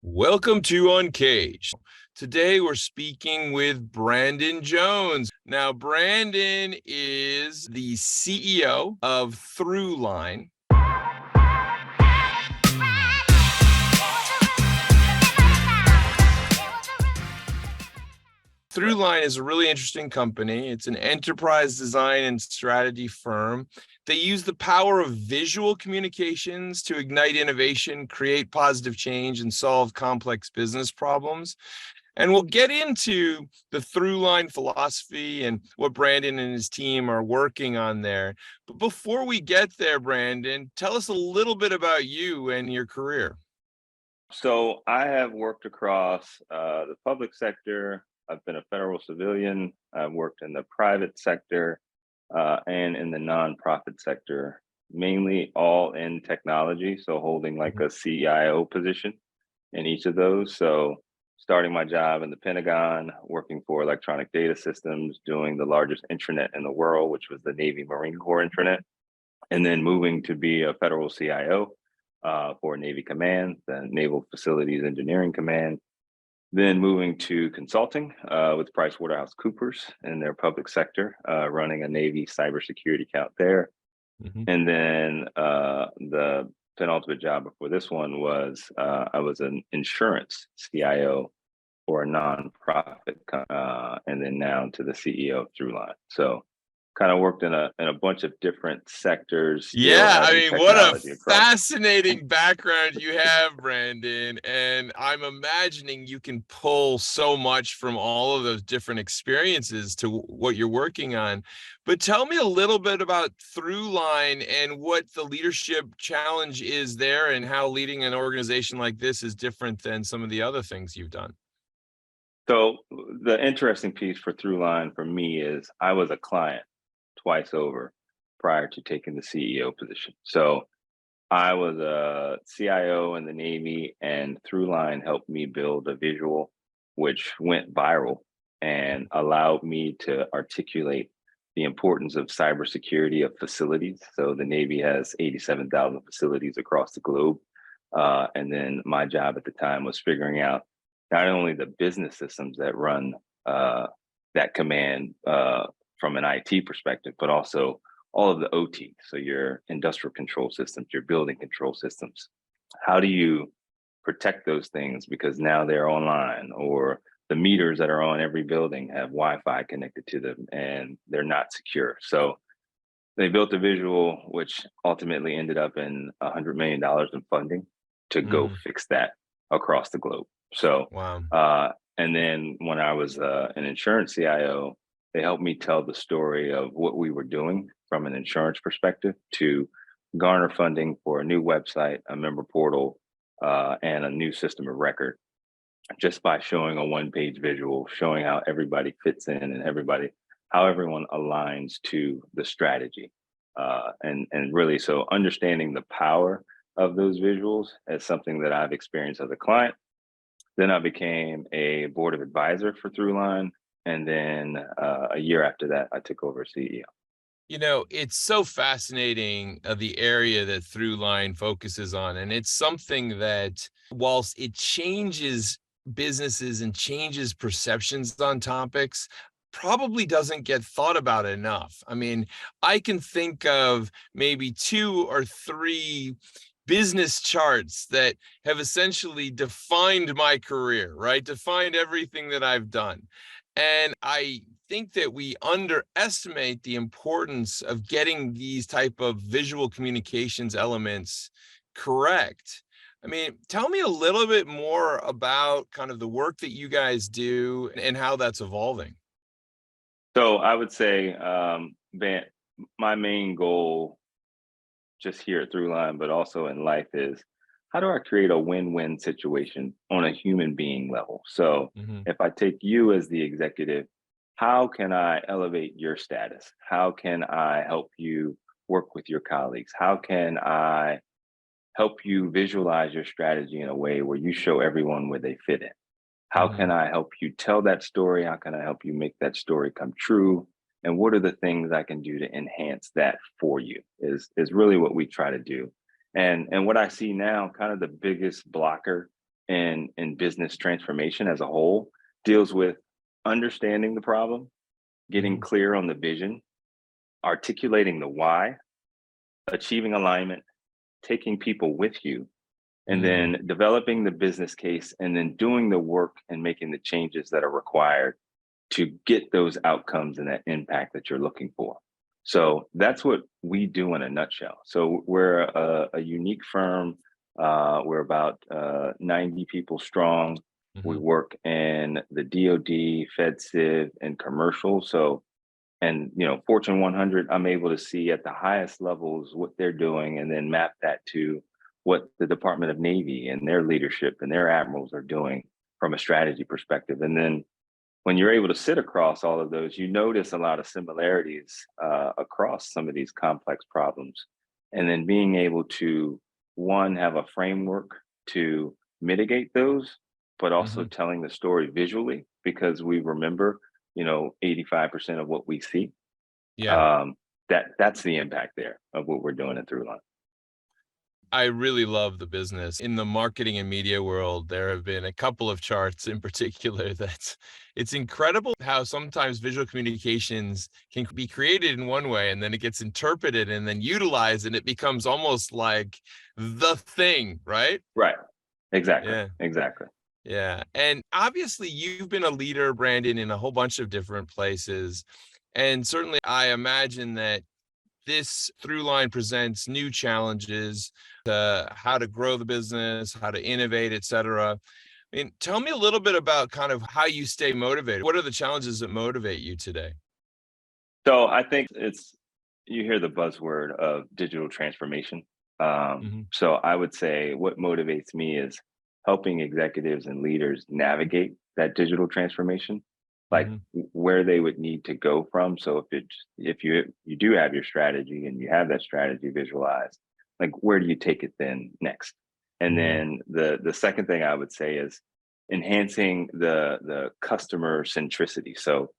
Welcome to Uncaged. Today we're speaking with Brandon Jones. Now, Brandon is the CEO of Throughline. Throughline is a really interesting company. It's an enterprise design and strategy firm. They use the power of visual communications to ignite innovation, create positive change, and solve complex business problems. And we'll get into the Throughline philosophy and what Brandon and his team are working on there. But before we get there, Brandon, tell us a little bit about you and your career. So I have worked across the public sector. I've been a federal civilian. I've worked in the private sector and in the nonprofit sector, mainly all in technology. So holding like a CIO position in each of those. So starting my job in the Pentagon, working for Electronic Data Systems, doing the largest intranet in the world, which was the Navy Marine Corps intranet, and then moving to be a federal CIO for Navy Command, the Naval Facilities Engineering Command, then moving to consulting with PricewaterhouseCoopers in their public sector, running a Navy cybersecurity account there. Mhm. And then the penultimate job before this one was I was an insurance CIO for a nonprofit, and then now to the CEO of Throughline. So kind of worked in a bunch of different sectors, still Yeah, I having mean, what a technology across. fascinating background you have, Brandon. And I'm imagining you can pull so much from all of those different experiences to what you're working on. But tell me a little bit about Throughline and what the leadership challenge is there and how leading an organization like this is different than some of the other things you've done. So the interesting piece for Throughline for me is I was a client twice over prior to taking the CEO position. So I was a CIO in the Navy, and Throughline helped me build a visual which went viral and allowed me to articulate the importance of cybersecurity of facilities. So the Navy has 87,000 facilities across the globe. And then my job at the time was figuring out not only the business systems that run that command from an IT perspective, but also all of the OT. So your industrial control systems, your building control systems. How do you protect those things because now they're online, or the meters that are on every building have Wi-Fi connected to them and they're not secure. So they built a visual which ultimately ended up in $100 million in funding to go Mm, fix that across the globe. So wow. and then when I was an insurance CIO, they helped me tell the story of what we were doing from an insurance perspective to garner funding for a new website, a member portal, and a new system of record, just by showing a one-page visual, showing how everybody fits in and how everyone aligns to the strategy. And really, so understanding the power of those visuals is something that I've experienced as a client. Then I became a board of advisor for Throughline. And then a year after that, I took over as CEO. You know, it's so fascinating the area that Throughline focuses on. And it's something that, whilst it changes businesses and changes perceptions on topics, probably doesn't get thought about enough. I mean, I can think of maybe two or three business charts that have essentially defined my career, right? Defined everything that I've done. And I think that we underestimate the importance of getting these type of visual communications elements correct. I mean, tell me a little bit more about kind of the work that you guys do and how that's evolving. So I would say, Van, my main goal just here at Throughline, but also in life is how do I create a win-win situation on a human being level? So Mhm. if I take you as the executive, how can I elevate your status? How can I help you work with your colleagues? How can I help you visualize your strategy in a way where you show everyone where they fit in? How can Mhm. I help you tell that story? How can I help you make that story come true? And what are the things I can do to enhance that for you is really what we try to do. And what I see now, kind of the biggest blocker in business transformation as a whole deals with understanding the problem, getting Mhm. clear on the vision, articulating the why, achieving alignment, taking people with you, and Mm. then developing the business case, and then doing the work and making the changes that are required to get those outcomes and that impact that you're looking for. So that's what we do in a nutshell. So we're a unique firm. We're about 90 people strong. We Mhm. work in the DoD, FedCiv, and commercial. So, and Fortune 100, I'm able to see at the highest levels what they're doing, and then map that to what the Department of Navy and their leadership and their admirals are doing from a strategy perspective. And then when you're able to sit across all of those, you notice a lot of similarities across some of these complex problems. And then being able to, one, have a framework to mitigate those, but also Mhm. telling the story visually, because we remember, 85% of what we see. Yeah. Um, that's the impact there of what we're doing at Throughline. I really love the business. In the marketing and media world, there have been a couple of charts in particular that it's incredible how sometimes visual communications can be created in one way and then it gets interpreted and then utilized and it becomes almost like the thing, right? Right. Exactly. Yeah. Exactly. Yeah. And obviously, you've been a leader, Brandon, in a whole bunch of different places. And certainly, I imagine that this through line presents new challenges to how to grow the business, how to innovate, et cetera. I mean, tell me a little bit about kind of how you stay motivated. What are the challenges that motivate you today? So I think you hear the buzzword of digital transformation. Hmm. So I would say what motivates me is helping executives and leaders navigate that digital transformation, like Hmm. where they would need to go from. So if you do have your strategy and you have that strategy visualized, like where do you take it then next? And Hmm. then the second thing I would say is enhancing the customer centricity. So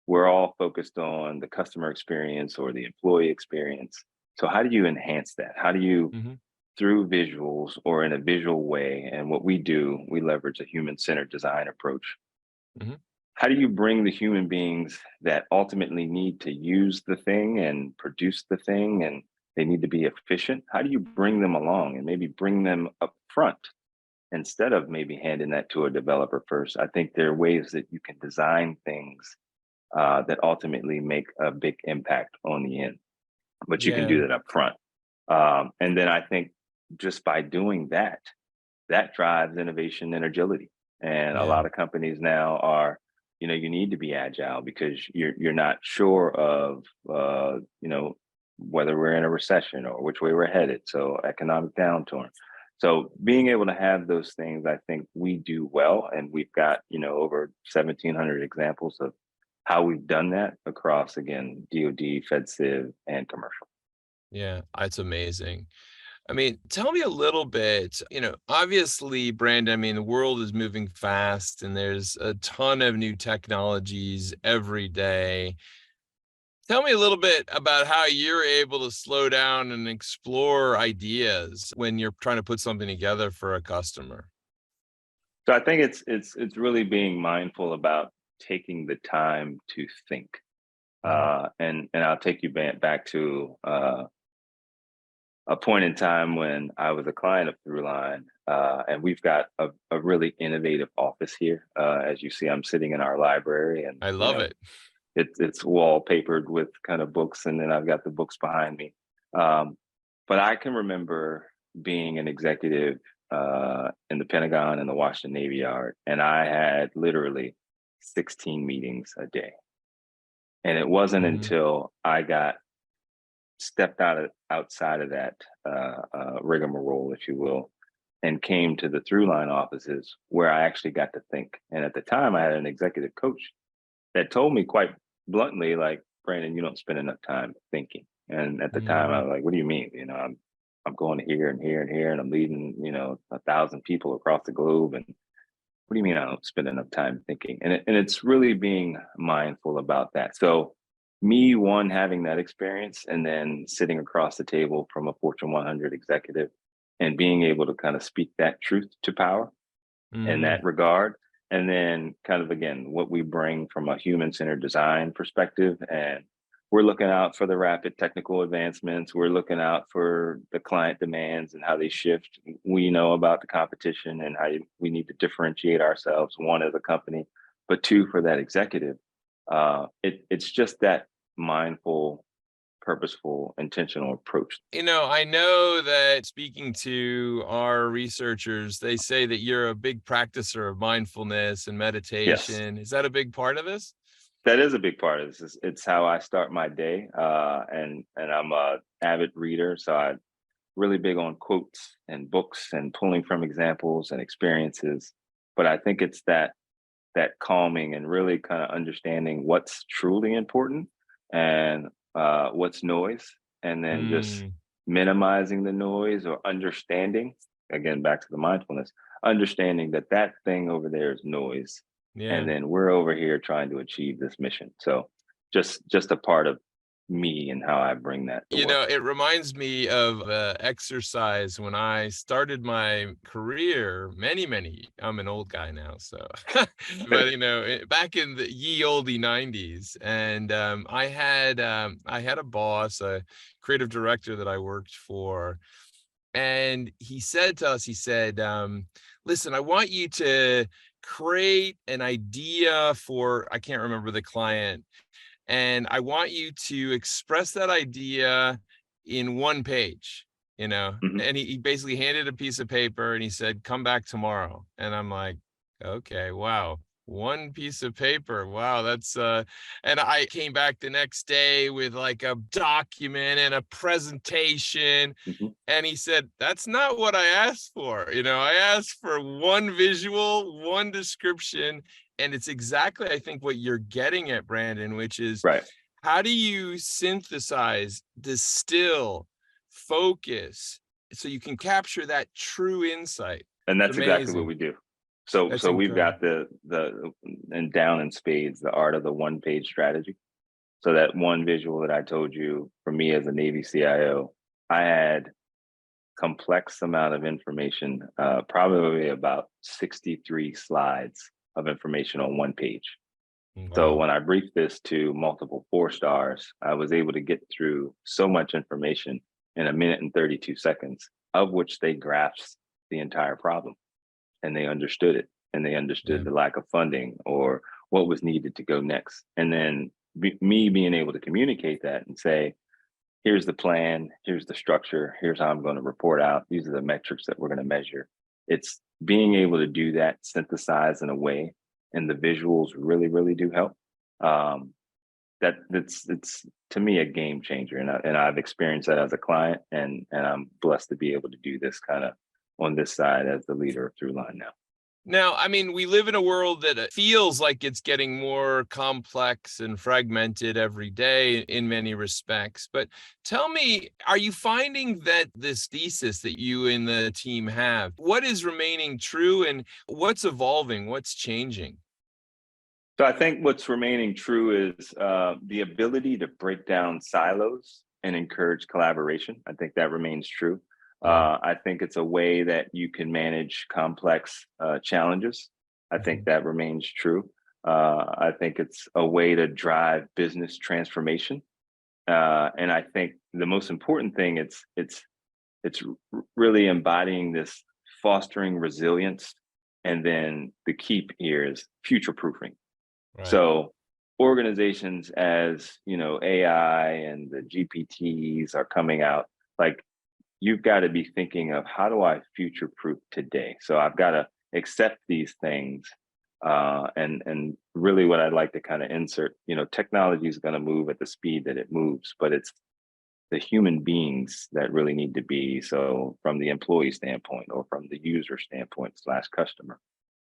we're all focused on the customer experience or the employee experience. So how do you enhance that? How do you, Hmm. through visuals or in a visual way? And what we do, we leverage a human-centered design approach. Hmm. How do you bring the human beings that ultimately need to use the thing and produce the thing, and they need to be efficient? How do you bring them along and maybe bring them up front instead of maybe handing that to a developer first? I think there are ways that you can design things that ultimately make a big impact on the end. But you can do Yeah. that up front. And then I think just by doing that, that drives innovation and agility. And a Yeah. lot of companies now are, you need to be agile because you're not sure of, whether we're in a recession or which way we're headed. So economic downturn. So being able to have those things, I think we do well, and we've got over 1,700 examples of how we've done that across, again, DoD, FedCiv, and commercial. Yeah. It's amazing. I mean, tell me a little bit, obviously, Brandon, I mean, the world is moving fast and there's a ton of new technologies every day. Tell me a little bit about how you're able to slow down and explore ideas when you're trying to put something together for a customer. So I think it's really being mindful about taking the time to think. Mhm. And I'll take you back to a point in time when I was a client of Throughline, and we've got a really innovative office here. As you see, I'm sitting in our library, and I love it. it's wallpapered with kind of books, and then I've got the books behind me. Um, but I can remember being an executive in the Pentagon and the Washington Navy Yard, and I had literally 16 meetings a day. And it wasn't Mhm. until I got stepped outside of that rigmarole, if you will, and came to the Throughline offices where I actually got to think. And at the time, I had an executive coach that told me quite bluntly, like, Brandon, you don't spend enough time thinking. And at the time, I Mhm. was like, what do you mean? I'm going here and here and here, and I'm leading, 1,000 people across the globe. And what do you mean I don't spend enough time thinking? And it's really being mindful about that. So me, one, having that experience and then sitting across the table from a Fortune 100 executive and being able to kind of speak that truth to power, in Hmm. that regard. And then kind of again, what we bring from a human-centered design perspective. And we're looking out for the rapid technical advancements. We're looking out for the client demands and how they shift. We know about the competition and we need to differentiate ourselves, one as a company, but two for that executive. It's just that mindful, purposeful, intentional approach. I know that speaking to our researchers, they say that you're a big practicer of mindfulness and Yes. meditation. Is that a big part of this? That is a big part of this. It's how I start my day, and I'm a avid reader, so I really big on quotes and books and pulling from examples and experiences. But I think it's that calming and really kind of understanding what's truly important and what's noise, and then just Mm, minimizing the noise or understanding. Again, back to the mindfulness, understanding that that thing over there is noise, and yeah. then we're over here trying to achieve this mission. So just a part of me and how I bring that to work. It reminds me of exercise when I started my career I'm an old guy now, so, but, back in the ye olde 90s, and I had a boss, a creative director that I worked for, and he said to us, he said, "Listen, I want you to create an idea for," I can't remember the client, "and I want you to express that idea in one page," Mhm. and he basically handed a piece of paper and he said, "Come back tomorrow." And I'm like, "Okay, wow. One piece of paper. Wow, that's and I came back the next day with like a document and a presentation, Mhm. and he said, "That's not what I asked for." I asked for one visual, one description, and it's exactly, I think, what you're getting at, Brandon, which is Right. how do you synthesize, distill, focus so you can capture that true insight? And It's that's exactly what amazing. we do. So That's so we've incredible. got the and down in spades the art of the one page strategy. So that one visual that I told you, for me as a Navy CIO, I had complex amount of information, probably about 63 slides of information on one page. So Wow. when I briefed this to multiple four stars, I was able to get through so much information in a minute and 32 seconds, of which they grasped the entire problem and they understood it, and they Yeah. understood the lack of funding or what was needed to go next. And then me being able to communicate that and say, here's the plan, here's the structure, here's how I'm going to report out, these are the metrics that we're going to measure. It's being able to do that, synthesize in a way, and the visuals really do help. Um, that's it's to me a game changer, and I've experienced that as a client, and I'm blessed to be able to do this kind of on this side as the leader of Throughline now. Now, I mean, we live in a world that feels like it's getting more complex and fragmented every day in many respects. But tell me, are you finding that this thesis that you and the team have, what is remaining true and what's evolving? What's changing? So I think what's remaining true is the ability to break down silos and encourage collaboration. I think that remains true. Yeah. I think it's a way that you can manage complex challenges. I think Mhm. that remains true. I think it's a way to drive business transformation. And I think the most important thing it's really embodying this fostering resilience, and then the key here is future proofing. Right. So organizations, as AI and the GPTs are coming out, like, you've got to be thinking of, how do I future proof today? So I've got to accept these things. And really what I'd like to kind of insert, technology is going to move at the speed that it moves, but it's the human beings that really need to be, so from the employee standpoint or from the user standpoint slash customer,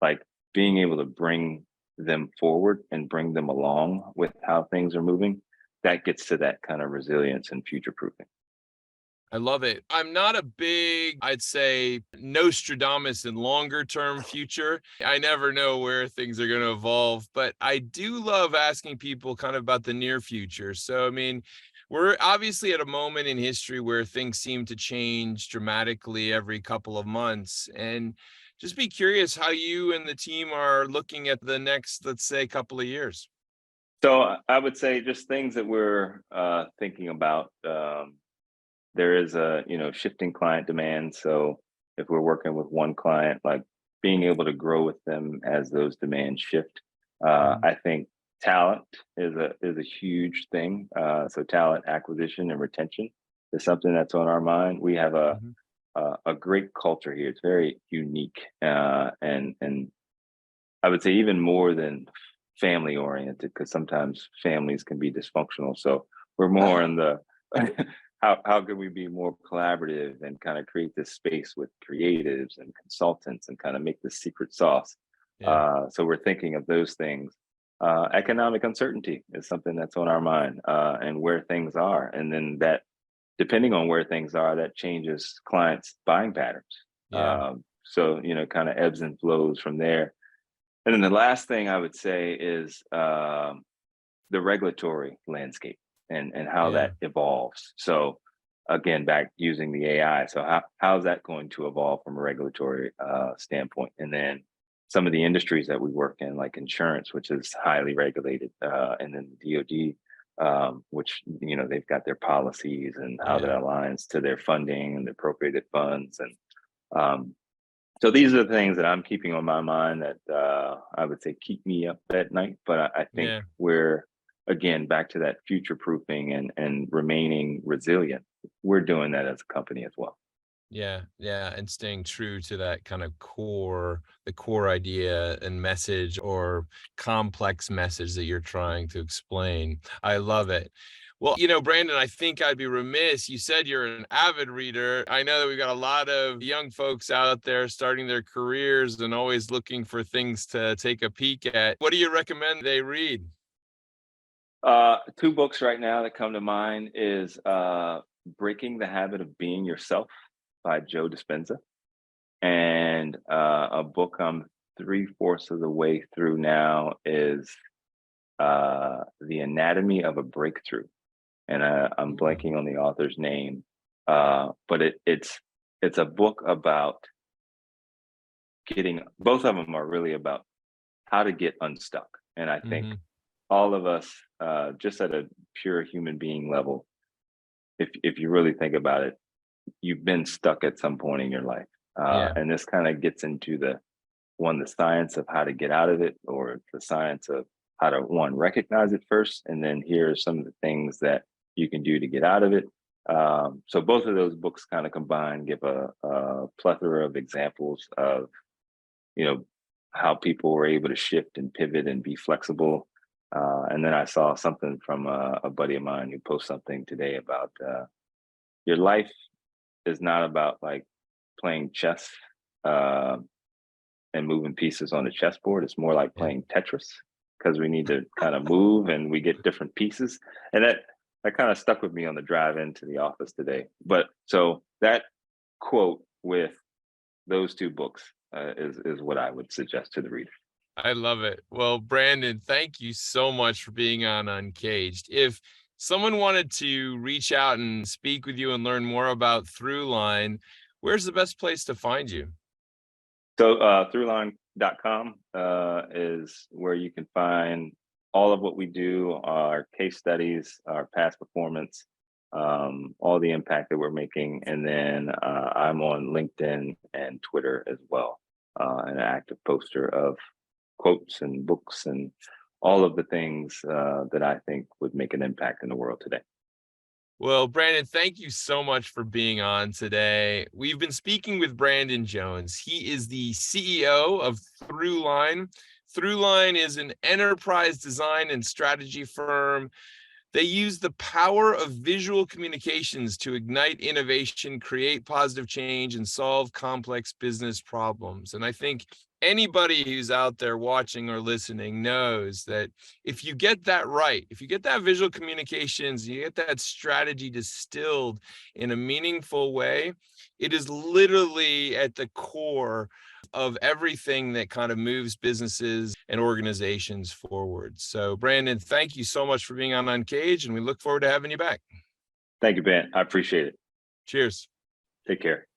like, being able to bring them forward and bring them along with how things are moving, that gets to that kind of resilience and future proofing. I love it. I'm not a big, I'd say, Nostradamus in longer term future. I never know where things are going to evolve, but I do love asking people kind of about the near future. So, I mean, we're obviously at a moment in history where things seem to change dramatically every couple of months. And just be curious how you and the team are looking at the next, let's say, couple of years. So I would say just things that we're thinking about. There is a shifting client demand. So if we're working with one client, like being able to grow with them as those demands shift. Mhm, I think talent is a huge thing. So talent acquisition and retention is something that's on our mind. We have mhm. a great culture here. It's very unique, and I would say even more than family oriented, because sometimes families can be dysfunctional. So we're more in the how can we be more collaborative and kind of create this space with creatives and consultants and kind of make this secret sauce. Yeah, So we're thinking of those things. Economic uncertainty is something that's on our mind, and where things are, and then that depending on where things are, that changes clients' buying patterns. yeah, So kind of ebbs and flows from there. And then the last thing I would say is the regulatory landscape and how yeah, that evolves. So again, back using the AI. So how's that going to evolve from a regulatory standpoint? And then some of the industries that we work in, like insurance, which is highly regulated, and then the DoD, which they've got their policies and how that yeah. aligns to their funding and the appropriated funds. And um, so these are the things that I'm keeping on my mind that I would say keep me up at night. But I think Yeah. we're again back to that future proofing and remaining resilient. We're doing that as a company as well. Yeah, yeah, and staying true to that kind of the core idea and message or complex message that you're trying to explain. I love it. Well, Brandon, I think I'd be remiss. You said you're an avid reader. I know that we've got a lot of young folks out there starting their careers and always looking for things to take a peek at. What do you recommend they read? Two books right now that come to mind is Breaking the Habit of Being Yourself by Joe Dispenza, and a book I'm three-fourths of the way through now is The Anatomy of a Breakthrough, and I'm Mm, blanking on the author's name, but it's a book about getting. Both of them are really about how to get unstuck, and I think mhm. all of us, just at a pure human being level, if you really think about it, you've been stuck at some point in your life, Yeah, and this kind of gets into the science of how to get out of it, or the science of how to one recognize it first, and then here are some of the things that you can do to get out of it. So both of those books kind of combined give a plethora of examples of you know how people were able to shift and pivot and be flexible. And then I saw something from a buddy of mine who posted something today about your life is not about like playing chess. Uh, and moving pieces on the chessboard. It's more like yeah. playing Tetris because we need to kind of move and we get different pieces. And that kind of stuck with me on the drive into the office today. But so that quote with those two books is what I would suggest to the reader. I love it. Well, Brandon, thank you so much for being on Uncaged. If someone wanted to reach out and speak with you and learn more about Throughline, where's the best place to find you? So throughline.com is where you can find all of what we do, our case studies, our past performance, all the impact that we're making. And then I'm on LinkedIn and Twitter as well, an active poster of quotes and books and all of the things that I think would make an impact in the world today. Well, Brandon, thank you so much for being on today. We've been speaking with Brandon Jones. He is the CEO of Throughline. Throughline is an enterprise design and strategy firm. They use the power of visual communications to ignite innovation, create positive change, and solve complex business problems. And I think anybody who's out there watching or listening knows that if you get that right, if you get that visual communications, you get that strategy distilled in a meaningful way, it is literally at the core of everything that kind of moves businesses and organizations forward. So, Brandon, thank you so much for being on Uncaged, and we look forward to having you back. Thank you, Ben. I appreciate it. Cheers. Take care.